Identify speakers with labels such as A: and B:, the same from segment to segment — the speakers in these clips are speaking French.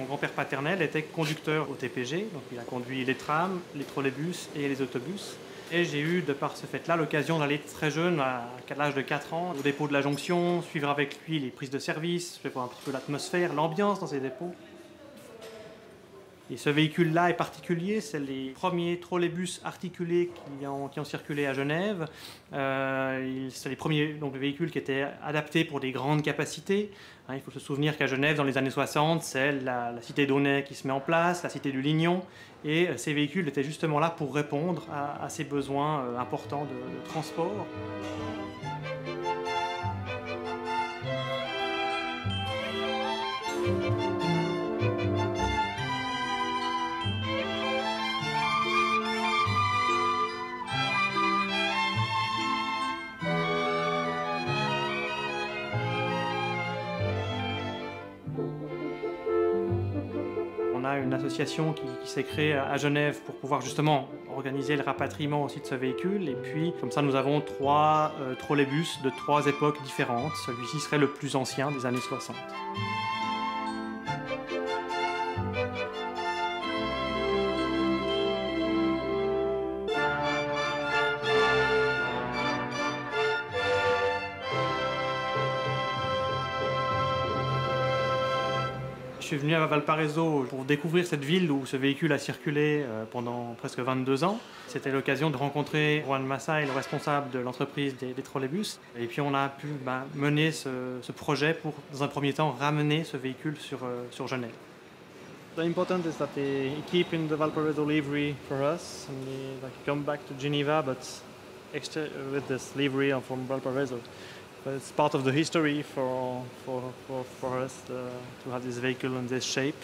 A: Mon grand-père paternel était conducteur au TPG, donc il a conduit les trams, les trolleybus et les autobus. Et j'ai eu, de par ce fait-là, l'occasion d'aller très jeune, à l'âge de 4 ans, au dépôt de la Jonction, suivre avec lui les prises de service, je vais voir un petit peu l'atmosphère, l'ambiance dans ces dépôts. Et ce véhicule-là est particulier, c'est les premiers trolleybus articulés qui ont circulé à Genève. C'est les premiers véhicules qui étaient adaptés pour des grandes capacités. Il faut se souvenir qu'à Genève, dans les années 60, c'est la cité d'Aunay qui se met en place, la cité du Lignon. Et ces véhicules étaient justement là pour répondre à ces besoins importants de transport. On a une association qui s'est créée à Genève pour pouvoir justement organiser le rapatriement aussi de ce véhicule. Et puis, comme ça, nous avons 3 trolleybus de 3 époques différentes. Celui-ci serait le plus ancien des années 60. Je suis venu à Valparaiso pour découvrir cette ville où ce véhicule a circulé pendant presque 22 ans. C'était l'occasion de rencontrer Juan Massay, le responsable de l'entreprise des trolleybus. Et puis on a pu mener ce projet pour, dans un premier temps, ramener ce véhicule sur Genève. The important is that they keep in the Valparaiso livery for us and they come back to Geneva, but with this livery from Valparaiso. But it's part of the history for us to have this vehicle in this shape.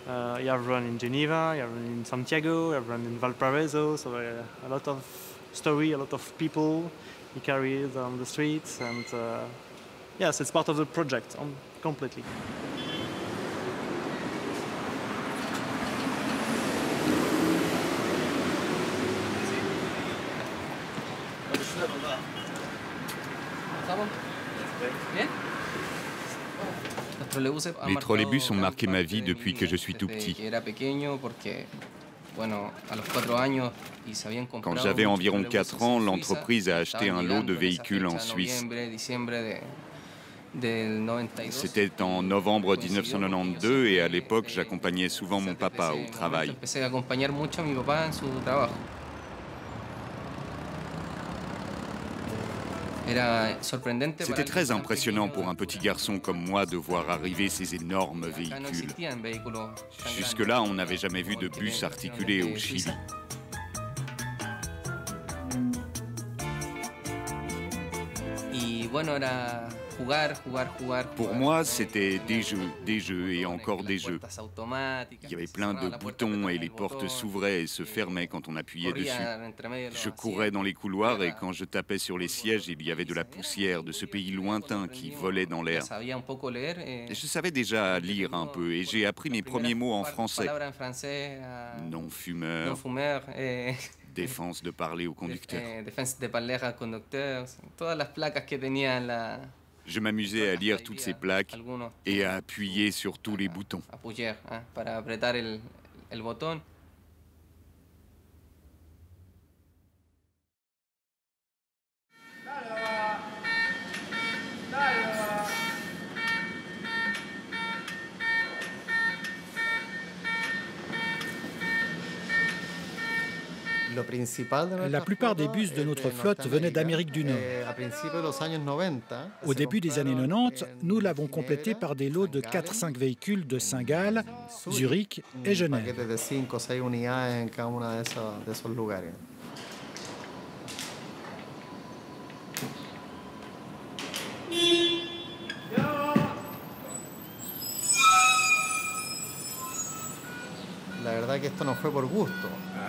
A: You have run in Geneva, you have run in Santiago, you have run in Valparaiso, so a lot of story, a lot of people you carry it on the streets, and yes, it's part of the project completely.
B: Les trolleybus ont marqué ma vie depuis que je suis tout petit. Quand j'avais environ 4 ans, l'entreprise a acheté un lot de véhicules en Suisse. C'était en novembre 1992 et à l'époque, j'accompagnais souvent mon papa au travail. C'était très impressionnant pour un petit garçon comme moi de voir arriver ces énormes véhicules. Jusque-là, on n'avait jamais vu de bus articulé au Chili. Pour moi, c'était des jeux et encore des jeux. Il y avait plein de boutons et les portes s'ouvraient et se fermaient quand on appuyait dessus. Je courais dans les couloirs et quand je tapais sur les sièges, il y avait de la poussière de ce pays lointain qui volait dans l'air. Je savais déjà lire un peu et j'ai appris mes premiers mots en français. Non-fumeur, défense de parler au conducteur. Je m'amusais à lire toutes ces plaques et à appuyer sur tous les boutons.
C: La plupart des bus de notre flotte venaient d'Amérique du Nord. Au début des années 90, nous l'avons complété par des lots de 4-5 véhicules de Saint-Gall, Zurich et Genève.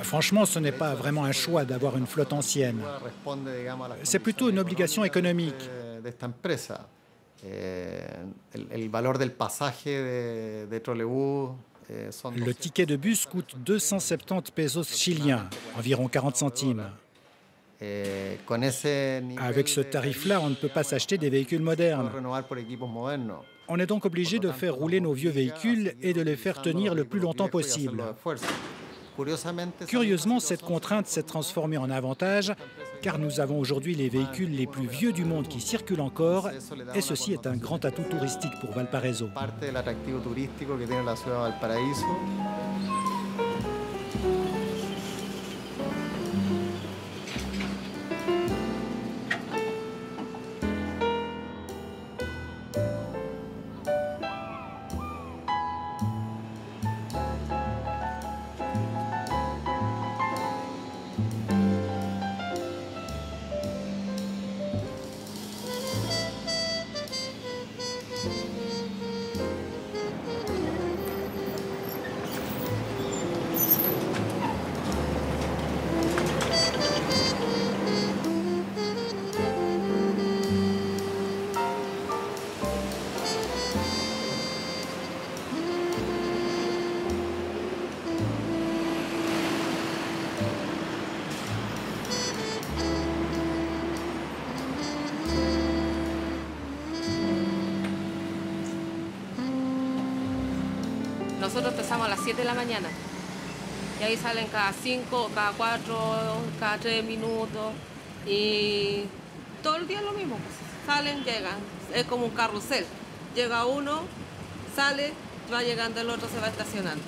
C: Franchement, ce n'est pas vraiment un choix d'avoir une flotte ancienne. C'est plutôt une obligation économique. Le ticket de bus coûte 270 pesos chiliens, environ 40 centimes. Avec ce tarif-là, on ne peut pas s'acheter des véhicules modernes. On est donc obligé de faire rouler nos vieux véhicules et de les faire tenir le plus longtemps possible. Curieusement, cette contrainte s'est transformée en avantage, car nous avons aujourd'hui les véhicules les plus vieux du monde qui circulent encore, et ceci est un grand atout touristique pour Valparaiso.
D: Nosotros empezamos a las 7 de la mañana y ahí salen cada 5, cada 4, cada 3 minutos y todo el día lo mismo, pues. Salen, llegan, es como un carrusel, llega uno, sale, va llegando el otro, se va estacionando.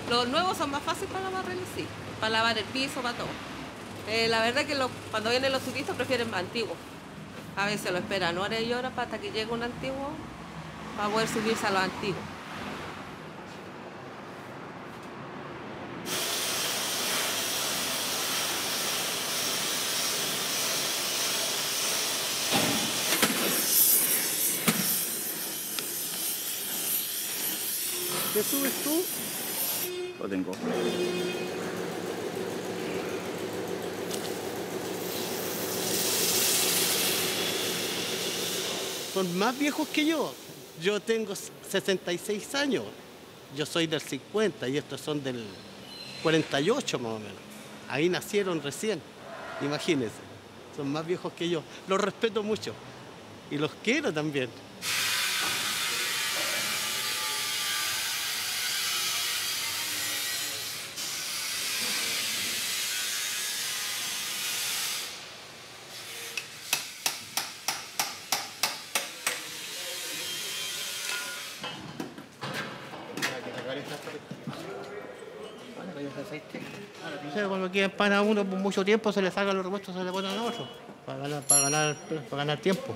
D: Los nuevos son más fáciles para lavar, sí, para lavar el piso, para todo. La verdad es que cuando vienen los turistas prefieren más antiguos. A veces lo esperan horas y horas hasta que llegue un antiguo para poder subirse a los antiguos.
E: ¿Te subes tú? Lo tengo. Son más viejos que yo. Yo tengo 66 años. Yo soy del 50 y estos son del 48 más o menos. Ahí nacieron recién. Imagínense. Son más viejos que yo. Los respeto mucho. Y los quiero también. Cuando queda pan a uno por mucho tiempo se le sacan los repuestos, se le ponen a otro para ganar tiempo.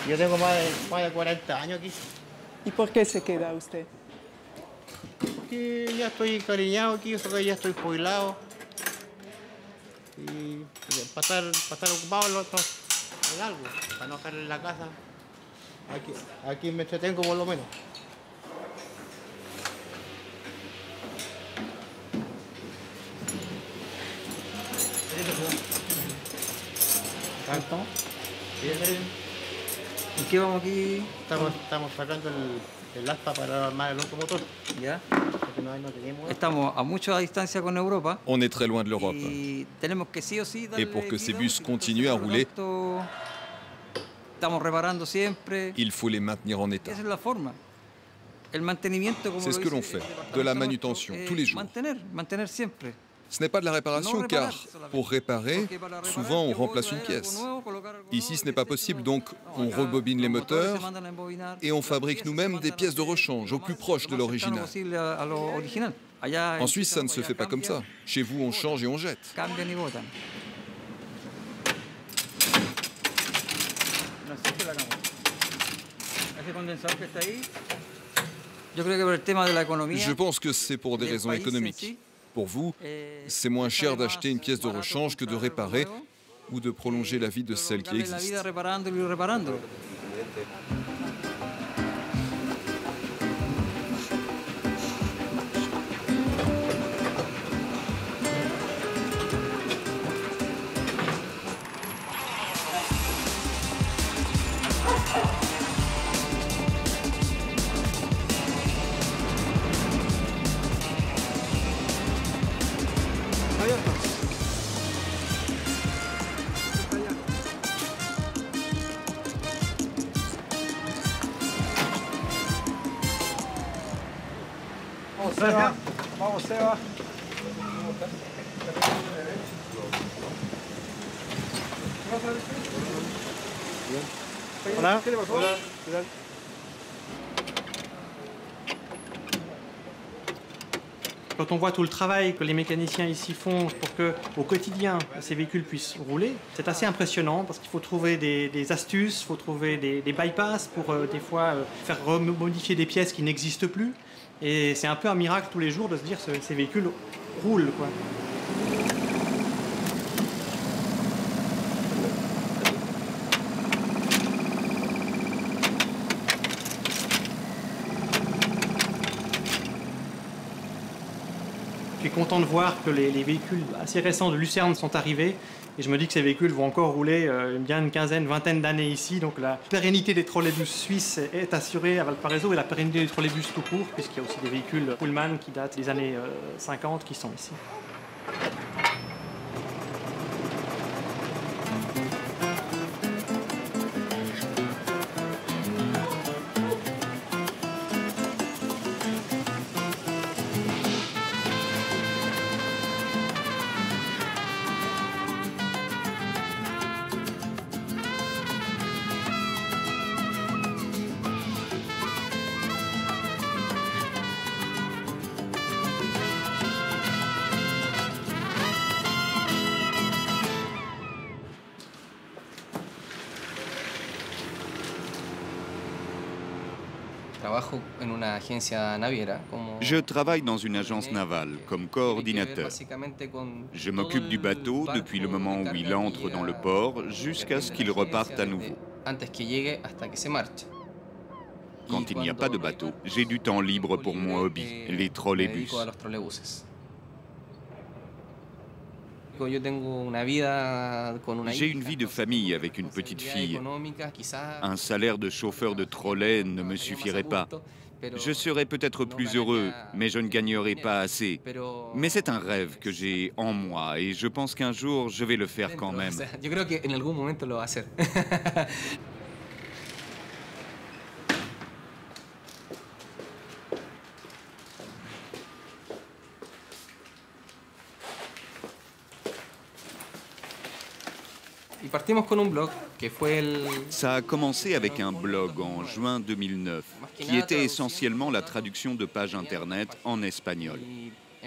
E: Yo tengo más de 40 años aquí.
F: ¿Y por qué se queda usted?
E: Porque ya estoy encariñado aquí, ya estoy jubilado. Y para estar ocupado en algo, para no estar en la casa. Aquí me entretengo por lo menos.
G: ¿Cuánto? ¿En qué vamos aquí?
E: Estamos sacando el aspa para armar el otro motor.
G: ¿Ya?
E: No tenemos.
G: Estamos a mucha distancia con Europa.
H: On est très loin de l'Europe.
G: Et
H: pour que ces bus continuent à rouler,
G: estamos reparando siempre.
H: il faut les maintenir en état.
G: Esa es la forma. El mantenimiento, como
H: C'est ce que l'on fait, de la manutention, tous les jours.
G: Mantener siempre.
H: Ce n'est pas de la réparation car, pour réparer, souvent on remplace une pièce. Ici, ce n'est pas possible, donc on rebobine les moteurs et on fabrique nous-mêmes des pièces de rechange au plus proche de l'original. En Suisse, ça ne se fait pas comme ça. Chez vous, on change et on jette. Je pense que c'est pour des raisons économiques. Pour vous, c'est moins cher d'acheter une pièce de rechange que de réparer ou de prolonger la vie de celle qui existe.
I: Seba. Vamos, Seba.
A: Hola.
I: Hola.
A: Quand on voit tout le travail que les mécaniciens ici font pour que, au quotidien, ces véhicules puissent rouler, c'est assez impressionnant parce qu'il faut trouver des astuces, il faut trouver des bypass pour des fois faire remodifier des pièces qui n'existent plus. Et c'est un peu un miracle tous les jours de se dire que ces véhicules roulent, quoi. Je suis content de voir que les véhicules assez récents de Lucerne sont arrivés. Et je me dis que ces véhicules vont encore rouler bien une quinzaine, vingtaine d'années ici. Donc la pérennité des trolleybus suisses est assurée à Valparaiso et la pérennité des trolleybus tout court, puisqu'il y a aussi des véhicules Pullman qui datent des années 50 qui sont ici.
B: Je travaille dans une agence navale comme coordinateur. Je m'occupe du bateau depuis le moment où il entre dans le port jusqu'à ce qu'il reparte à nouveau. Quand il n'y a pas de bateau, j'ai du temps libre pour mon hobby, les trolleybus. J'ai une vie de famille avec une petite fille. Un salaire de chauffeur de trolley ne me suffirait pas. Je serais peut-être plus heureux, mais je ne gagnerai pas assez. Mais c'est un rêve que j'ai en moi et je pense qu'un jour, je vais le faire quand même. Ça a commencé avec un blog en juin 2009, qui était essentiellement la traduction de pages internet en espagnol.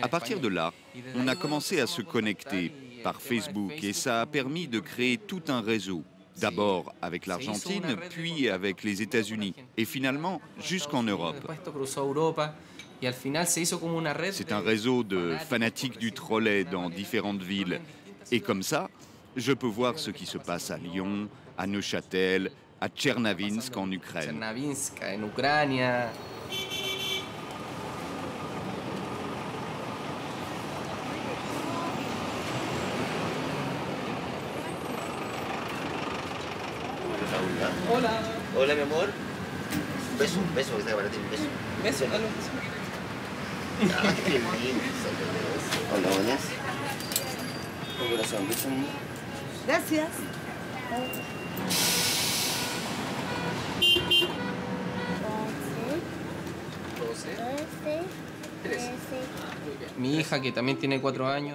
B: À partir de là, on a commencé à se connecter par Facebook et ça a permis de créer tout un réseau. D'abord avec l'Argentine, puis avec les États-Unis et finalement jusqu'en Europe. C'est un réseau de fanatiques du trolley dans différentes villes. Et comme ça, je peux voir ce qui se passe à Lyon, à Neuchâtel, à Tchernavinsk en Ukraine.
J: Hola. Hola, mi amor. Beso, beso, que está para ti, beso. Beso, aló. Ah, qué lindo. Hola, buenas. Un corazón, beso.
K: Gracias.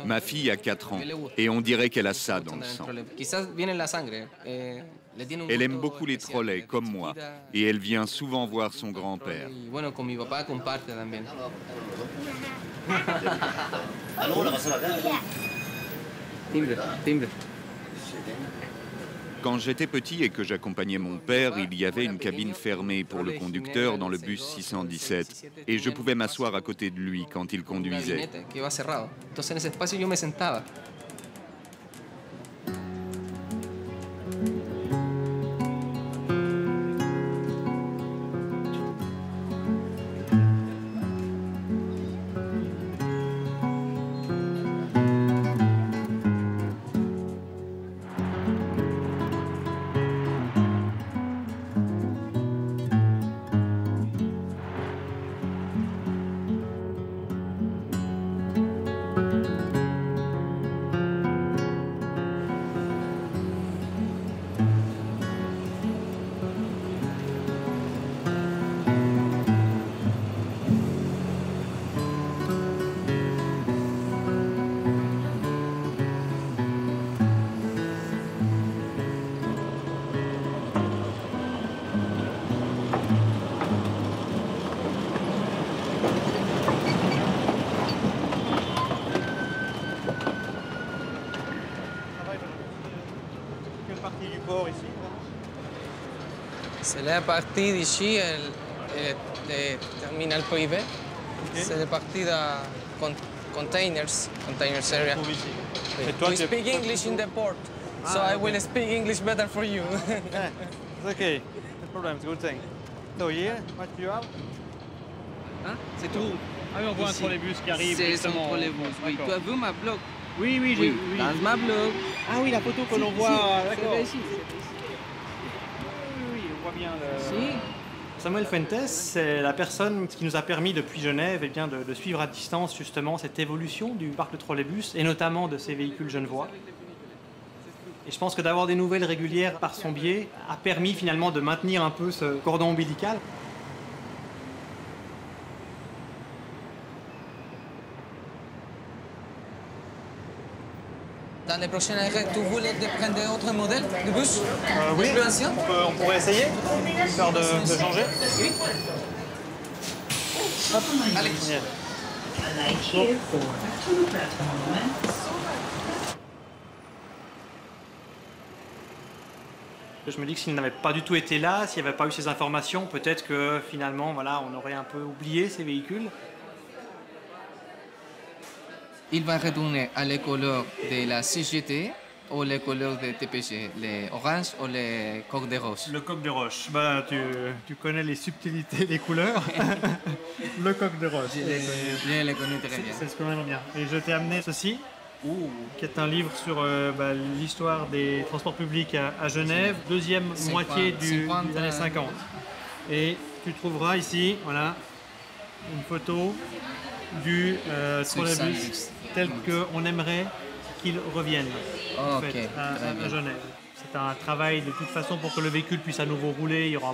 B: Ma fille a 4 ans et on dirait qu'elle a ça dans le sang. Elle aime beaucoup les trolley comme moi et elle vient souvent voir son grand-père. Quand j'étais petit et que j'accompagnais mon père, il y avait une cabine fermée pour le conducteur dans le bus 617 et je pouvais m'asseoir à côté de lui quand il conduisait.
A: partie du port ici?
K: C'est la partie d'ici, le terminal privé. Okay. C'est la partie de containers area.
A: Et toi,
K: we speak English in the port, so I will speak English better for you.
A: Yeah, it's okay. No problem, it's a good thing. So here, what do you have?
K: Hein? C'est tout.
A: Ah oui, on voit un trolleybus qui arrive.
K: C'est un trolleybus, oui. Tu as vu ma blog?
A: Oui, oui, j'ai vu.
K: Dans ma blog.
A: Ah oui, la photo que l'on voit, d'accord.
K: Ici.
A: Oui, on voit bien le...
K: Si.
A: Samuel Fuentes, c'est la personne qui nous a permis depuis Genève eh bien, de suivre à distance justement cette évolution du parc de trolleybus et notamment de ces véhicules genevois. Et je pense que d'avoir des nouvelles régulières par son biais a permis finalement de maintenir un peu ce cordon ombilical.
K: Dans les prochaines arrêts, tu voulais prendre d'autres modèles de bus?
A: Oui,
K: plus anciens?
A: On pourrait essayer, histoire de changer.
K: Oui.
A: Hop.
K: Allez.
A: Yeah. Je me dis que s'il n'avait pas du tout été là, s'il n'y avait pas eu ces informations, peut-être que finalement, voilà, on aurait un peu oublié ces véhicules.
K: Il va retourner à les couleurs de la CGT ou les couleurs de TPG, les oranges ou les coques de roche.
A: Le coq de roche, bah, tu connais les subtilités des couleurs. Le coq de roche.
K: Je l'ai connu très bien.
A: C'est ce qu'on aime bien. Et je t'ai amené ceci, qui est un livre sur l'histoire des transports publics à Genève, deuxième moitié des années 50. Et tu trouveras ici, voilà, une photo du trolleybus tel qu'on aimerait qu'il revienne en fait, à Genève. C'est un travail de toute façon pour que le véhicule puisse à nouveau rouler. Il y aura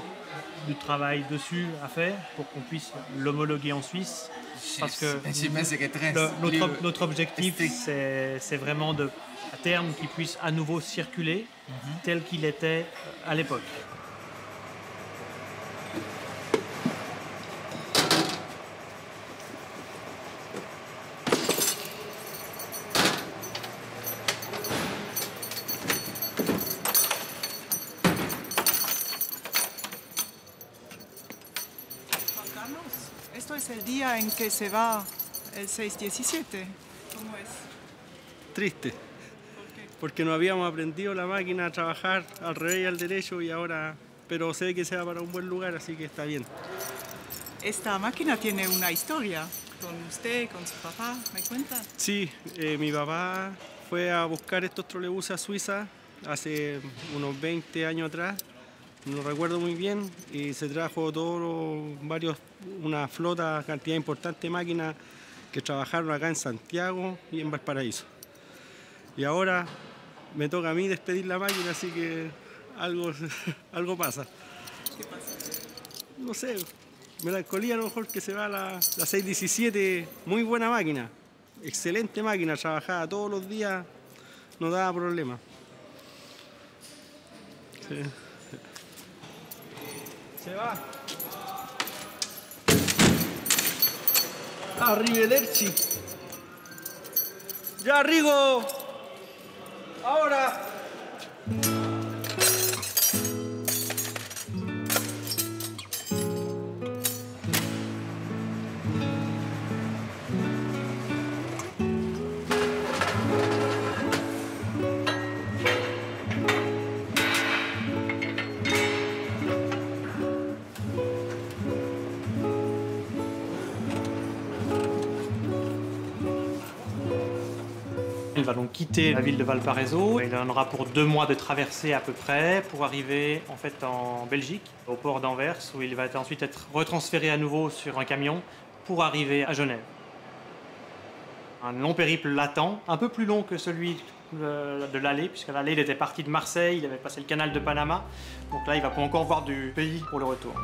A: du travail dessus à faire pour qu'on puisse l'homologuer en Suisse. Parce que notre objectif, c'est vraiment à terme qu'il puisse à nouveau circuler tel qu'il était à l'époque.
F: Esto es el día en que se va el 617. ¿Cómo es?
E: Triste, porque no habíamos aprendido la máquina a trabajar al revés y al derecho y ahora, pero sé que se va para un buen lugar, así que está bien.
F: Esta máquina tiene una historia con usted, con su papá, ¿me cuenta?
E: Sí, mi papá fue a buscar estos trolebuses a Suiza hace unos 20 años atrás. No recuerdo muy bien, y se trajo una flota, cantidad importante de máquinas que trabajaron acá en Santiago y en Valparaíso. Y ahora me toca a mí despedir la máquina, así que algo pasa.
F: ¿Qué pasa?
E: No sé, melancolía a lo mejor que se va la 617, muy buena máquina, excelente máquina, trabajaba todos los días, no daba problema. Sí. Se va. Arrivederci. Ya, Rigo. Ahora.
A: Il va donc quitter la ville de Valparaiso. Il en aura pour 2 mois de traversée à peu près pour arriver en fait en Belgique, au port d'Anvers, où il va ensuite être retransféré à nouveau sur un camion pour arriver à Genève. Un long périple latent, un peu plus long que celui de l'aller, puisque l'aller il était parti de Marseille, il avait passé le canal de Panama. Donc là, il va pas encore voir du pays pour le retour.